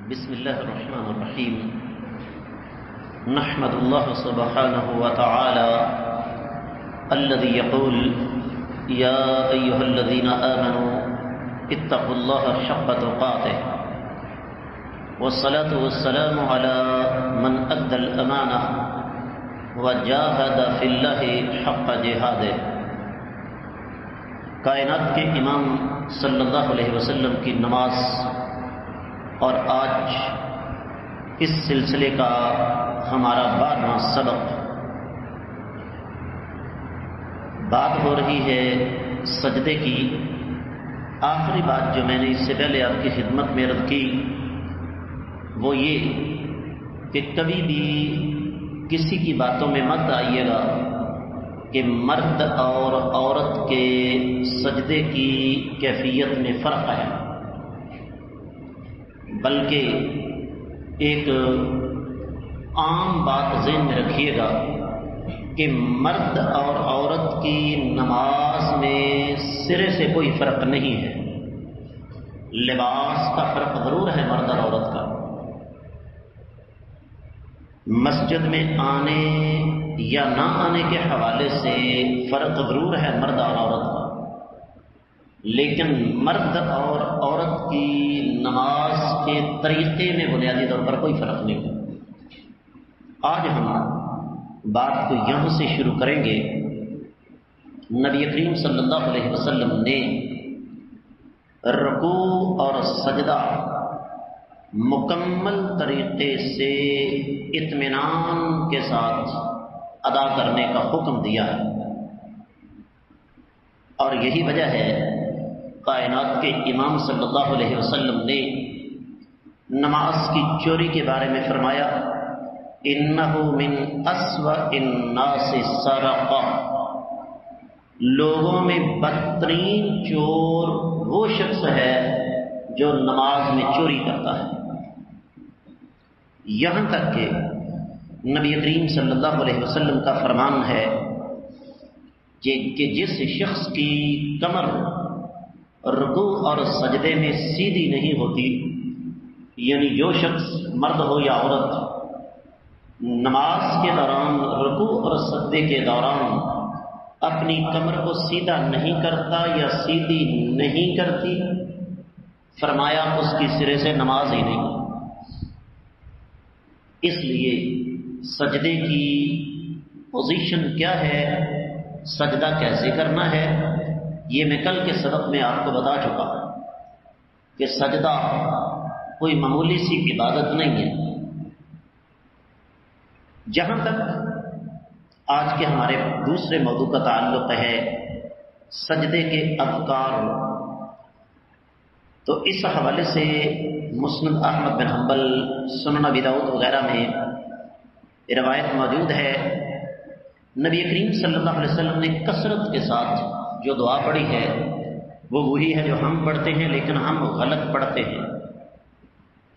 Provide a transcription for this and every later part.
بسم الله الرحمن الرحيم. نحمد الله سبحانه وتعالى الذي يقول يا أيها الذين آمنوا اتقوا الله حق تقاته، والصلاة والسلام على من أدى الأمانة وجاهد في الله حق جهاده. کائنات کے امام صلی اللہ علیہ وسلم کی نماز اور آج اس سلسلے کا ہمارا 12واں سبق. بات ہو رہی ہے سجدے کی. آخری بات جو میں نے اس سے پہلے آپ کی خدمت میں عرض کی وہ یہ کہ کبھی بھی کسی کی باتوں میں مت آئیے گا کہ مرد اور عورت کے سجدے کی کیفیت میں فرق ہے، بلکہ ایک عام بات ذہن میں رکھیے گا کہ مرد اور عورت کی نماز میں سرے سے کوئی فرق نہیں ہے. لباس کا فرق ضرور ہے مرد اور عورت کا، مسجد میں آنے یا نہ آنے کے حوالے سے فرق ضرور ہے مرد اور عورت کا، لیکن مرد اور عورت کی نماز کے طریقے میں بنیادی طور پر کوئی فرق نہیں ہے. آج ہم بات کو یہاں سے شروع کریں گے. نبی کریم صلی اللہ علیہ وسلم نے رکوع اور سجدہ مکمل طریقے سے اطمینان کے ساتھ ادا کرنے کا حکم دیا ہے، اور یہی وجہ ہے کائنات کے امام صلی اللہ علیہ وسلم نے نماز کی چوری کے بارے میں فرمایا انہ من اسوأ الناس سرقہ، لوگوں میں بدترین چور وہ شخص ہے جو نماز میں چوری کرتا ہے. یہاں تک کہ نبی کریم صلی اللہ علیہ وسلم کا فرمان ہے کہ جس شخص کی کمر رکوع اور سجدے میں سیدھی نہیں ہوتی، یعنی جو شخص مرد ہو یا عورت نماز کے دوران رکوع اور سجدے کے دوران اپنی کمر کو سیدھا نہیں کرتا یا سیدھی نہیں کرتی، فرمایا اس کی سرے سے نماز ہی نہیں. اس لیے سجدے کی پوزیشن کیا ہے، سجدہ کیسے کرنا ہے، یہ میں کل کے سبق میں آپ کو بتا چکا ہوں کہ سجدہ کوئی معمولی سی عبادت نہیں ہے. جہاں تک آج کے ہمارے دوسرے موضوع کا تعلق ہے سجدے کے اذکار، تو اس حوالے سے مسند احمد بن حنبل، سنن ابی داؤد وغیرہ میں روایت موجود ہے. نبی کریم صلی اللہ علیہ وسلم نے کثرت کے ساتھ جو دعا پڑھی ہے وہ وہی ہے جو ہم پڑھتے ہیں، لیکن ہم غلط پڑھتے ہیں.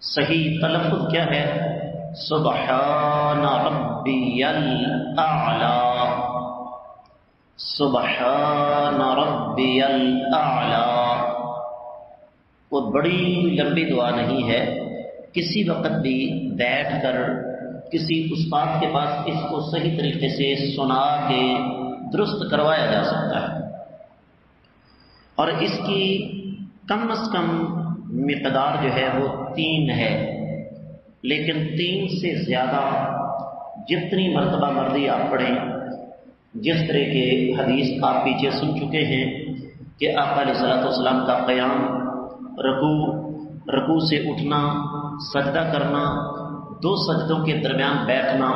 صحیح تلفظ کیا ہے؟ سبحان ربی الاعلی، سبحان ربی الاعلی. وہ بڑی لمبی دعا نہیں ہے، کسی وقت بھی بیٹھ کر کسی استاد کے پاس اس کو صحیح طریقے سے سنا کے درست کروایا جا سکتا ہے، اور اس کی کم از کم مقدار جو ہے وہ 3 ہے، لیکن 3 سے زیادہ جتنی مرتبہ مرضی آپ پڑھیں. جس طرح کے حدیث آپ پیچھے سن چکے ہیں کہ آقا علیہ الصلوۃ والسلام کا قیام، رکوع سے اٹھنا، سجدہ کرنا، 2 سجدوں کے درمیان بیٹھنا،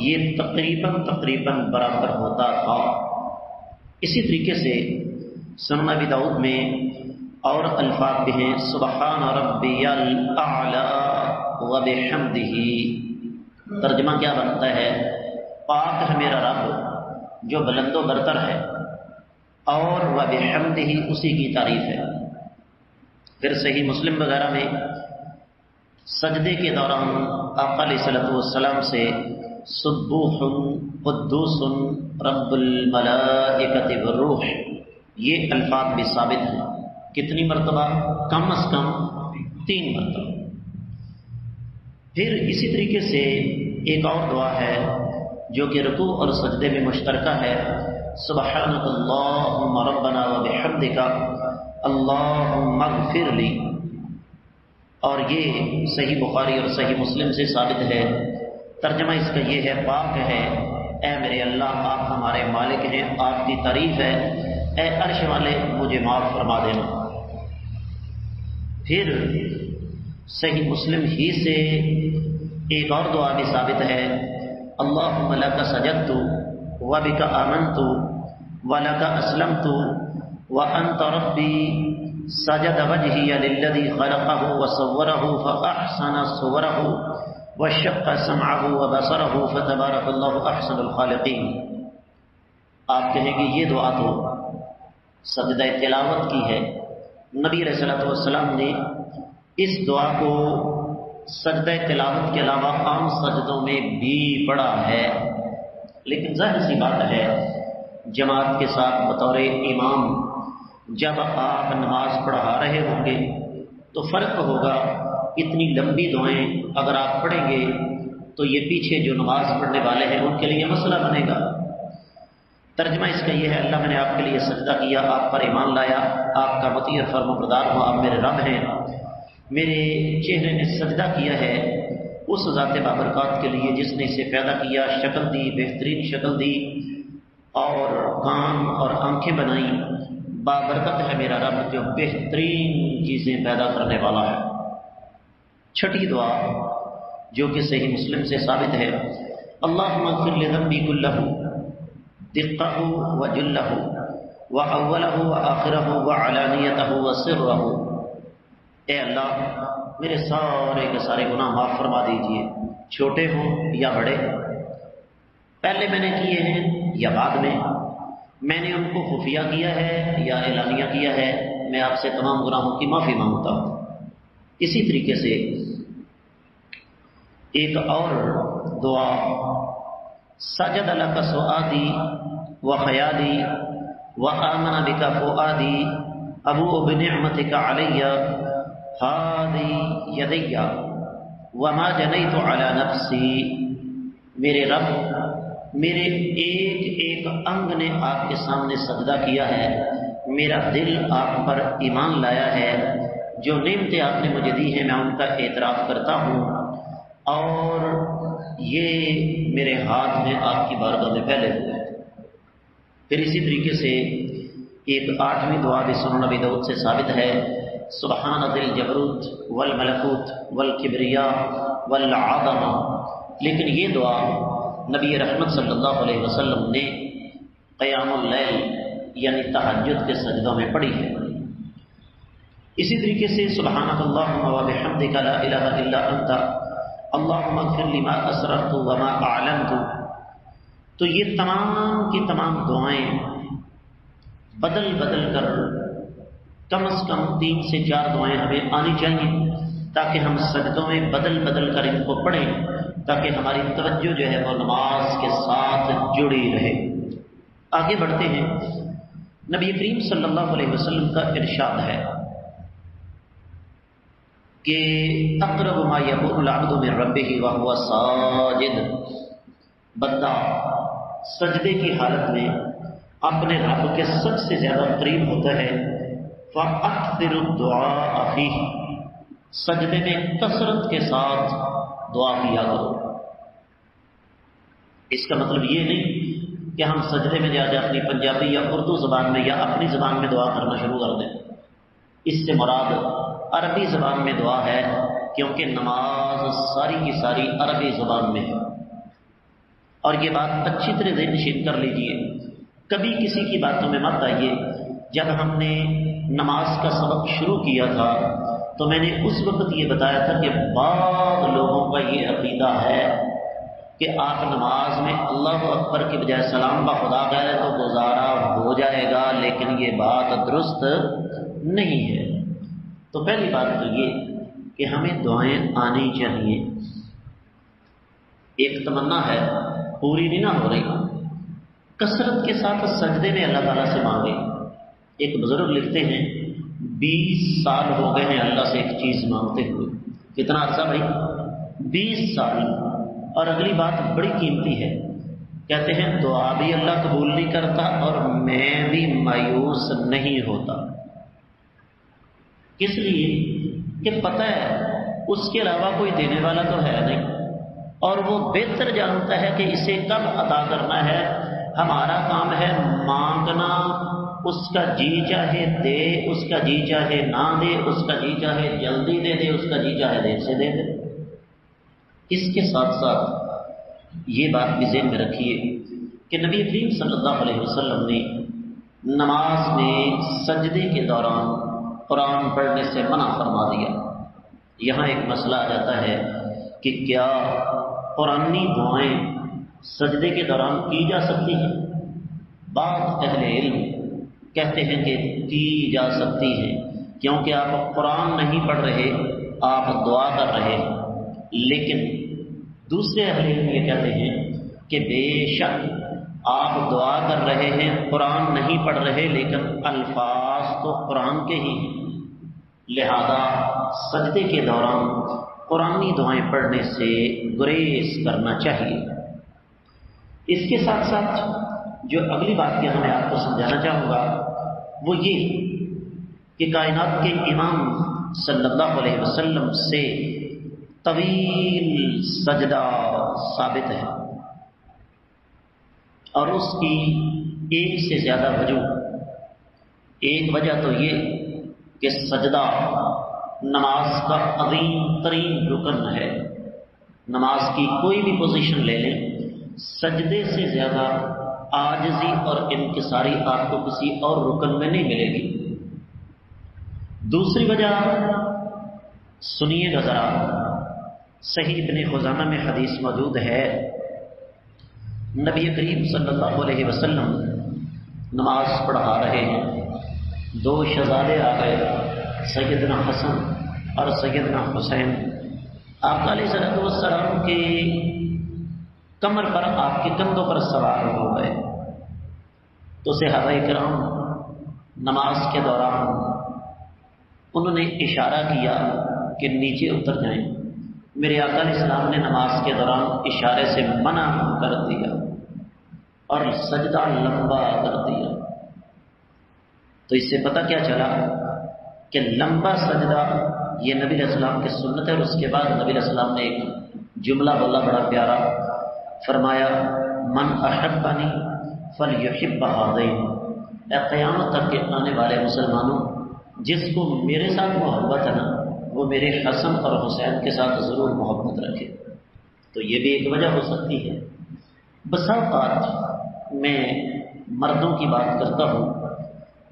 یہ تقریباً برابر ہوتا تھا. اسی طریقے سے سنن ابی داؤد میں اور الفاظ بھی ہیں سبحان ربی الاعلی وبحمدہ. ترجمہ کیا بنتا ہے؟ پاک ہے میرا رب جو بلند و برتر ہے، اور وبحمدہ اسی کی تعریف ہے. پھر صحیح مسلم وغیرہ میں سجدے کے دوران آقا علیہ الصلوۃ والسلام سے سبوح قدوس رب الملائکۃ والروح یہ الفاظ بھی ثابت ہیں. کتنی مرتبہ؟ کم از کم 3 مرتبہ. پھر اسی طریقے سے ایک اور دعا ہے جو کہ رکوع اور سجدے میں مشترکہ ہے، سبحانک اللہم ربنا وبحمدک اللہم اغفر لی، اور یہ صحیح بخاری اور صحیح مسلم سے ثابت ہے۔ ترجمہ اس کا یہ ہے، پاک ہے اے میرے اللہ، آپ ہمارے مالک ہیں، آپ کی تعریف ہے، اے عرش والے مجھے معاف فرما دینا۔ پھر صحیح مسلم ہی سے ایک اور دعا بھی ثابت ہے، اللہم لک سجدت وبک آمنت ولک اسلمت وانت ربی سجد وجہی للذی خلقہ وصورہ فاحسن صورہ وشق سمعہ وبصرہ فتبارک اللہ احسن الخالقین۔ آپ کہیں گے یہ دعا تو سجدہ تلاوت کی ہے، نبی علیہ الصلوۃ والسلام نے اس دعا کو سجدہ تلاوت کے علاوہ عام سجدوں میں بھی پڑھا ہے، لیکن ظاہر سی بات ہے جماعت کے ساتھ بطور امام جب آپ نماز پڑھا رہے ہوں گے تو فرق ہوگا، اتنی لمبی دعائیں اگر آپ پڑھیں گے تو یہ پیچھے جو نماز پڑھنے والے ہیں ان کے لیے مسئلہ بنے گا۔ ترجمہ اس کا یہ ہے، اللہ میں نے آپ کے لیے سجدہ کیا، آپ پر ایمان لایا، آپ کا مطیع اور فرما بردار ہوں، آپ میرے رب ہیں، میرے چہرے نے سجدہ کیا ہے اس ذات بابرکات کے لیے جس نے اسے پیدا کیا، شکل دی، بہترین شکل دی، اور کان اور آنکھیں بنائیں۔ بابرکت ہے میرا رب جو بہترین چیزیں پیدا کرنے والا ہے۔ چھٹی دعا جو کہ صحیح مسلم سے ثابت ہے، اللہم اغفر لذنبی کلہ دقہ وجلہ واولہ وآخرہ وعلانیتہ وسرہ، اے اللہ میرے سارے کے سارے گناہ معاف فرما دیجئے، چھوٹے ہوں یا بڑے، پہلے میں نے کیے ہیں یا بعد میں نے ان کو خفیہ کیا ہے یا اعلانیہ کیا ہے، میں آپ سے تمام گناہوں کی معافی مانگتا ہوں۔ اسی طریقے سے ایک اور دعا، سجد لک سؤادی وخیالی وآمن بک فؤادی ابوء بنعمتک علی ہادی یدی وما جنیت علی نفسی، میرے رب میرے ایک ایک انگ نے آپ کے سامنے سجدہ کیا ہے، میرا دل آپ پر ایمان لایا ہے، جو نعمتیں آپ نے مجھے دی ہیں میں ان کا اعتراف کرتا ہوں، اور یہ میرے ہاتھ میں آپ کی بارگاہ میں پھیلے ہوئے ہیں۔ پھر اسی طریقے سے ایک آٹھویں دعا بھی سنن نبی داؤد سے ثابت ہے، سبحان ذی الجبروت والملکوت والکبریاء والعظمہ، لیکن یہ دعا نبی رحمت صلی اللہ علیہ وسلم نے قیام اللیل یعنی تہجد کے سجدوں میں پڑھی ہے۔ اسی طریقے سے سبحانک اللہم وبحمدک لا الہ الا انت اللہم اغفر لی ما اسررت وما اعلنت، تو یہ تمام کی تمام دعائیں بدل بدل کر کم از کم 3 سے 4 دعائیں ہمیں آنی چاہیے تاکہ ہم سجدوں میں بدل بدل کر ان کو پڑھیں، تاکہ ہماری توجہ جو ہے وہ نماز کے ساتھ جڑی رہے۔ آگے بڑھتے ہیں، نبی کریم صلی اللہ علیہ وسلم کا ارشاد ہے کہ اقرب ما یکون العبد من ربہ وہو ساجد، بندہ سجدے کی حالت میں اپنے رب کے سب سے زیادہ قریب ہوتا ہے، فاکثر الدعاء فیہ، سجدے میں کثرت کے ساتھ دعا کیا کرو۔ اس کا مطلب یہ نہیں کہ ہم سجدے میں جا اپنی پنجابی یا اردو زبان میں یا اپنی زبان میں دعا کرنا شروع کر دیں، اس سے مراد عربی زبان میں دعا ہے، کیونکہ نماز ساری کی ساری عربی زبان میں ہے۔ اور یہ بات اچھی طرح ذہن نشین کر لیجئے، کبھی کسی کی باتوں میں مت آئیے۔ جب ہم نے نماز کا سبق شروع کیا تھا تو میں نے اس وقت یہ بتایا تھا کہ بعض لوگوں کا یہ عقیدہ ہے کہ آپ نماز میں اللہ اکبر کی بجائے سلام بخدا کہہ تو گزارا ہو جائے گا، لیکن یہ بات درست نہیں ہے۔ تو پہلی بات تو یہ کہ ہمیں دعائیں آنی چاہیے، ایک تمنا ہے پوری نہیں نہ ہو رہی، کثرت کے ساتھ سجدے میں اللہ تعالیٰ سے مانگے۔ ایک بزرگ لکھتے ہیں 20 سال ہو گئے ہیں اللہ سے ایک چیز مانگتے ہوئے۔ کتنا عرصہ بھائی؟ 20 سال۔ اور اگلی بات بڑی قیمتی ہے، کہتے ہیں دعا بھی اللہ قبول نہیں کرتا اور میں بھی مایوس نہیں ہوتا۔ اس لیے کہ پتہ ہے اس کے علاوہ کوئی دینے والا تو ہے نہیں، اور وہ بہتر جانتا ہے کہ اسے کب عطا کرنا ہے۔ ہمارا کام ہے مانگنا، اس کا جی چاہے دے، اس کا جی چاہے نہ دے، اس کا جی چاہے جلدی دے دے، اس کا جی چاہے دیر سے دے دے۔ اس کے ساتھ ساتھ یہ بات بھی ذہن میں رکھیے کہ نبی کریم صلی اللہ علیہ وسلم نے نماز میں سجدے کے دوران قرآن پڑھنے سے منع فرما دیا۔ یہاں ایک مسئلہ آ جاتا ہے کہ کیا قرآنی دعائیں سجدے کے دوران کی جا سکتی ہیں؟ بعض اہل علم کہتے ہیں کہ کی جا سکتی ہیں، کیونکہ آپ قرآن نہیں پڑھ رہے، آپ دعا کر رہے ہیں۔ لیکن دوسرے اہل علم یہ کہتے ہیں کہ بے شک آپ دعا کر رہے ہیں، قرآن نہیں پڑھ رہے، لیکن الفاظ تو قرآن کے ہی ہیں، لہذا سجدے کے دوران قرآنی دعائیں پڑھنے سے گریز کرنا چاہیے۔ اس کے ساتھ ساتھ جو اگلی بات یہاں میں آپ کو سمجھانا چاہوں گا وہ یہ کہ کائنات کے امام صلی اللہ علیہ وسلم سے طویل سجدہ ثابت ہے، اور اس کی ایک سے زیادہ وجہ۔ ایک وجہ تو یہ کہ سجدہ نماز کا عظیم ترین رکن ہے۔ نماز کی کوئی بھی پوزیشن لے لیں، سجدے سے زیادہ عاجزی اور انکساری آپ کو کسی اور رکن میں نہیں ملے گی۔ دوسری وجہ سنیے گا ذرا، صحیح ابن خزامہ میں حدیث موجود ہے، نبی کریم صلی اللہ علیہ وسلم نماز پڑھا رہے ہیں، دو شہزادے آ گئے، سیدنا حسن اور سیدنا حسین۔ آپ علیہ الصلوۃ والسلام کے کمر پر، آپ کے کندھوں پر سوار ہو گئے، تو صحابہ کرام نماز کے دوران انہوں نے اشارہ کیا کہ نیچے اتر جائیں۔ میرے آقا علیہ السلام نے نماز کے دوران اشارے سے منع کر دیا اور سجدہ لمبا کر دیا۔ تو اس سے پتہ کیا چلا کہ لمبا سجدہ یہ نبی علیہ السلام کی سنت ہے۔ اور اس کے بعد نبی علیہ السلام نے ایک جملہ بولا بڑا پیارا، فرمایا من احبنی فلیحب ہذین، اے قیامت تک کے آنے والے مسلمانوں، جس کو میرے ساتھ محبت ہے نا، وہ میرے حسن اور حسین کے ساتھ ضرور محبت رکھے۔ تو یہ بھی ایک وجہ ہو سکتی ہے۔ بسا اوقات میں مردوں کی بات کرتا ہوں،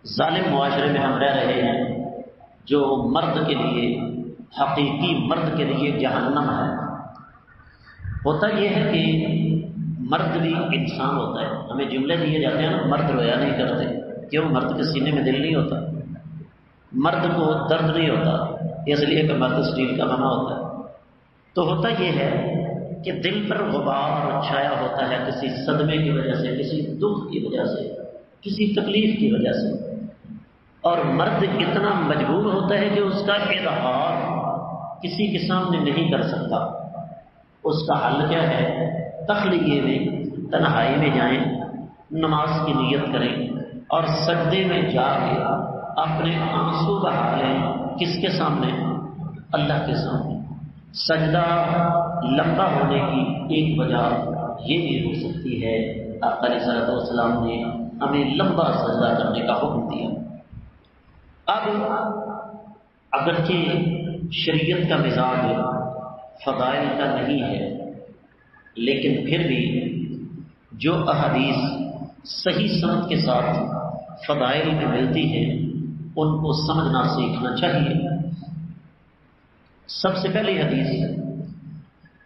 ظالم معاشرے میں ہم رہ رہے ہیں جو مرد کے لیے، حقیقی مرد کے لیے جہنم ہے۔ ہوتا یہ ہے کہ مرد بھی انسان ہوتا ہے، ہمیں جملے دیے جاتے ہیں نا، مرد رویا نہیں کرتے، کیوں؟ مرد کے سینے میں دل نہیں ہوتا، مرد کو درد نہیں ہوتا، اس لیے کہ مرد اسٹیل کا بنا ہوتا ہے۔ تو ہوتا یہ ہے کہ دل پر غبار چھایا ہوتا ہے کسی صدمے کی وجہ سے، کسی دکھ کی وجہ سے، کسی تکلیف کی وجہ سے، اور مرد اتنا مجبور ہوتا ہے کہ اس کا اظہار کسی کے سامنے نہیں کر سکتا۔ اس کا حل کیا ہے؟ تخلیے میں، تنہائی میں جائیں، نماز کی نیت کریں اور سجدے میں جا کے اپنے آنسو بہا لیں۔ کس کے سامنے؟ اللہ کے سامنے۔ سجدہ لمبا ہونے کی ایک وجہ یہ بھی ہو سکتی ہے، آقا علیہ الصلوۃ والسلام نے ہمیں لمبا سجدہ کرنے کا حکم دیا۔ اب اگرچہ شریعت کا مزاج فضائل کا نہیں ہے، لیکن پھر بھی جو احادیث صحیح سند کے ساتھ فضائل میں ملتی ہیں ان کو سمجھنا سیکھنا چاہیے۔ سب سے پہلی حدیث،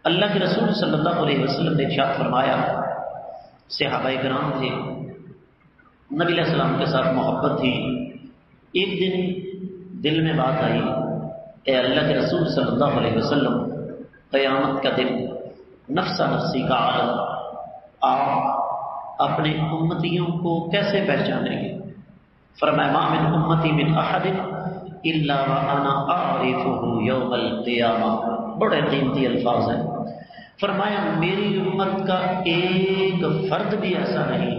اللہ کے رسول صلی اللہ علیہ وسلم نے ارشاد فرمایا، صحابہ کرام تھے، نبی علیہ السلام کے ساتھ محبت تھی۔ ایک دن دل میں بات آئی، اے اللہ کے رسول صلی اللہ علیہ وسلم، قیامت کا دن، نفسا نفسی کا عالم، آپ اپنے امتیوں کو کیسے پہچانیں گے؟ فرمایا ما من امتی من احد الا وانا اعرفه یوم القیامہ. بڑے قیمتی الفاظ ہیں. فرمایا میری امت کا ایک فرد بھی ایسا نہیں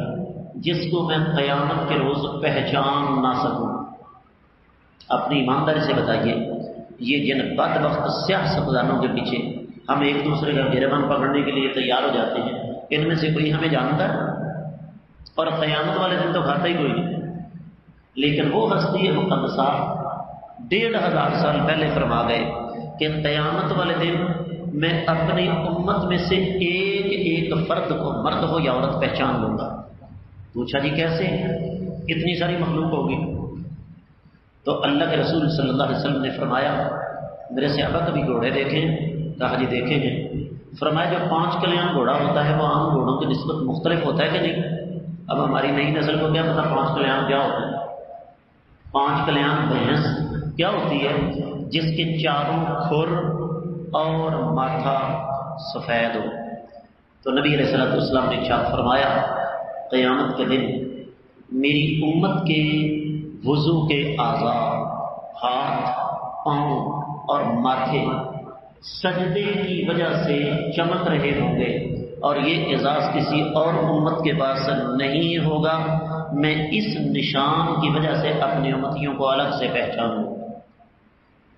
جس کو میں قیامت کے روز پہچان نہ سکوں. اپنی ایمانداری سے بتائیے، یہ جن بدبخت سیاہ سفزانوں کے پیچھے ہم ایک دوسرے کا گریبان پکڑنے کے لیے تیار ہو جاتے ہیں، ان میں سے کوئی ہمیں جانتا ہے؟ اور قیامت والے دن تو کھاتا ہی کوئی نہیں. لیکن وہ ہستی مقدسہ 1500 سال پہلے فرما گئے کہ قیامت والے دن میں اپنی امت میں سے ایک ایک فرد کو، مرد ہو یا عورت، پہچان لوں گا. پوچھا جی کیسے؟ اتنی ساری مخلوق ہوگی. تو اللہ کے رسول صلی اللہ علیہ وسلم نے فرمایا میرے صحابہ کبھی گھوڑے دیکھیں؟ کہا جی دیکھیں گے. فرمایا جو 5 کلیان گھوڑا ہوتا ہے وہ عام گھوڑوں کی نسبت مختلف ہوتا ہے کہ نہیں؟ اب ہماری نئی نسل کو کیا پتا 5 کلیان کیا ہوتا ہے؟ 5 کلیان بھینس کیا ہوتی ہے؟ جس کے چاروں کھر اور ماتھا سفید ہو. تو نبی علیہ الصلوۃ والسلام نے ارشاد فرمایا قیامت کے دن میری امت کے وضو کے اعضاء، ہاتھ، پاؤں اور ماتھے سجدے کی وجہ سے چمک رہے ہوں گے، اور یہ اعزاز کسی اور امت کے پاس نہیں ہوگا. میں اس نشان کی وجہ سے اپنی امتیوں کو الگ سے پہچانوں.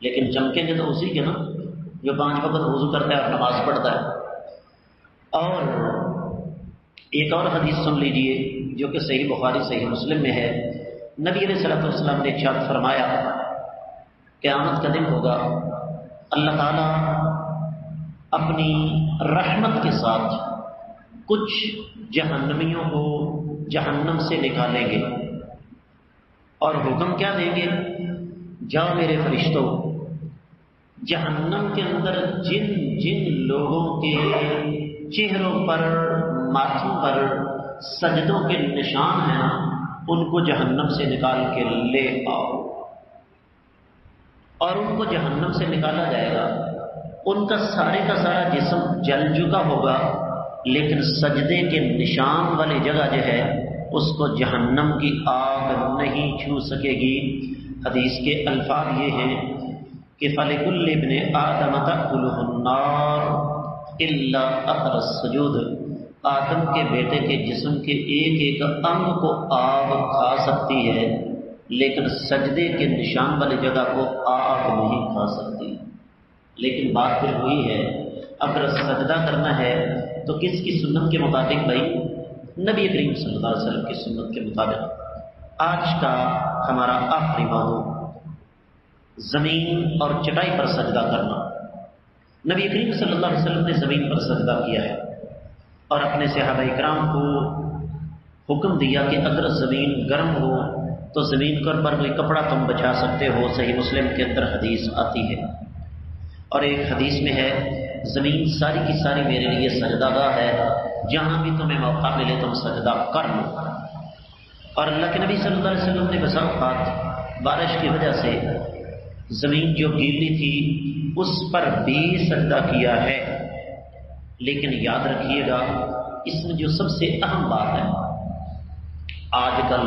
لیکن چمکیں گے تو اسی کے نا جو 5 وقت وضو کرتا ہے اور نماز پڑھتا ہے. اور ایک اور حدیث سن لیجئے جو کہ صحیح بخاری صحیح مسلم میں ہے. نبی علیہ الصلوۃ والسلام نے ارشاد فرمایا قیامت کا دن ہوگا، اللہ تعالیٰ اپنی رحمت کے ساتھ کچھ جہنمیوں کو جہنم سے نکالیں گے اور حکم کیا دیں گے؟ جاؤ میرے فرشتوں، جہنم کے اندر جن جن لوگوں کے چہروں پر، ماتھوں پر سجدوں کے نشان ہیں ان کو جہنم سے نکال کے لے آؤ. اور ان کو جہنم سے نکالا جائے گا. ان کا سارے کا سارا جسم جل چکا ہوگا، لیکن سجدے کے نشان والی جگہ جو ہے اس کو جہنم کی آگ نہیں چھو سکے گی. حدیث کے الفاظ یہ ہیں کہ فَلِكُلِّ ابْنِ آدَمَ تَأْكُلُهُ النَّارُ إِلَّا أَثَرَ السُّجُودِ. آدم کے بیٹے کے جسم کے ایک ایک انگ کو آگ کھا سکتی ہے، لیکن سجدے کے نشان والی جگہ کو آگ نہیں کھا سکتی. لیکن بات پھر وہی ہے، اگر سجدہ کرنا ہے تو کس کی سنت کے مطابق؟ بھائی نبی کریم صلی اللہ علیہ وسلم کی سنت کے مطابق. آج کا ہمارا آخری موضوع زمین اور چٹائی پر سجدہ کرنا. نبی کریم صلی اللہ علیہ وسلم نے زمین پر سجدہ کیا ہے اور اپنے صحابہ کرام کو حکم دیا کہ اگر زمین گرم ہو تو زمین پر کوئی کپڑا تم بچھا سکتے ہو. صحیح مسلم کے اندر حدیث آتی ہے. اور ایک حدیث میں ہے زمین ساری کی ساری میرے لیے سجدہ گاہ ہے، جہاں بھی تمہیں موقع ملے تم سجدہ کر لو. اور اللہ کے نبی صلی اللہ علیہ وسلم نے بسا اوقات بارش کی وجہ سے زمین جو گیلی تھی اس پر بھی سجدہ کیا ہے. لیکن یاد رکھیے گا اس میں جو سب سے اہم بات ہے، آج کل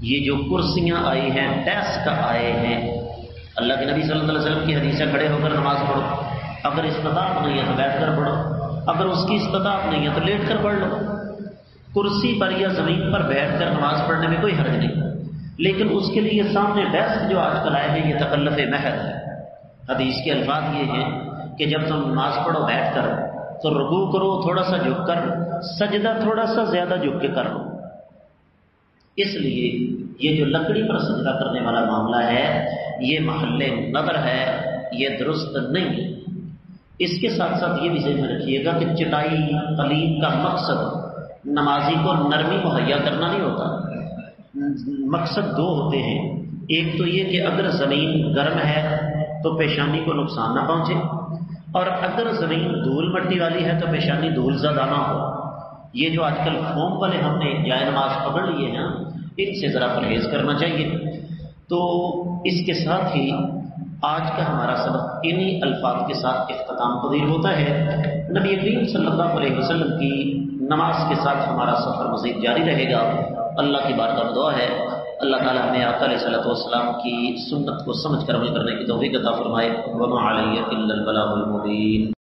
یہ جو کرسیاں آئی ہیں، ڈیسک آئے ہیں، اللہ کے نبی صلی اللہ علیہ وسلم کی حدیث ہے کھڑے ہو کر نماز پڑھو. اگر استطاعت نہیں ہے تو بیٹھ کر پڑھو، اگر اس کی استطاعت نہیں ہے تو لیٹ کر پڑھ لو. کرسی پر یا زمین پر بیٹھ کر نماز پڑھنے میں کوئی حرج نہیں، لیکن اس کے لیے سامنے ڈیسک جو آج کل آئے ہیں یہ تکلف محض ہے. حدیث کے الفاظ یہ ہیں کہ جب تم نماز پڑھو بیٹھ کر تو رکوع کرو تھوڑا سا جھک کر، سجدہ تھوڑا سا زیادہ جھک کے کر لو. اس لیے یہ جو لکڑی پر سجدہ کرنے والا معاملہ ہے یہ محل نظر ہے، یہ درست نہیں ہے. اس کے ساتھ ساتھ یہ بھی ذہن میں رکھیے گا کہ چٹائی قلیم کا مقصد نمازی کو نرمی مہیا کرنا نہیں ہوتا. مقصد 2 ہوتے ہیں. ایک تو یہ کہ اگر زمین گرم ہے تو پیشانی کو نقصان نہ پہنچے، اور اگر زمین دھول مٹی والی ہے تو پیشانی دھول زدہ نہ ہو. یہ جو آج کل فوم والے ہم نے جائے نماز پکڑ لیے ہیں ان سے ذرا پرہیز کرنا چاہیے. تو اس کے ساتھ ہی آج کا ہمارا سبق انہی الفاظ کے ساتھ اختتام پذیر ہوتا ہے. نبی کریم صلی اللہ علیہ وسلم کی نماز کے ساتھ ہمارا سفر مزید جاری رہے گا. اللہ کی بارگاہ میں دعا ہے اللہ تعالیٰ ہمیں آقا علیہ الصلوۃ والسلام کی سنت کو سمجھ کر عمل کرنے کی توفیق عطا فرمائے۔ وما علیہ الا البلاغ المبین۔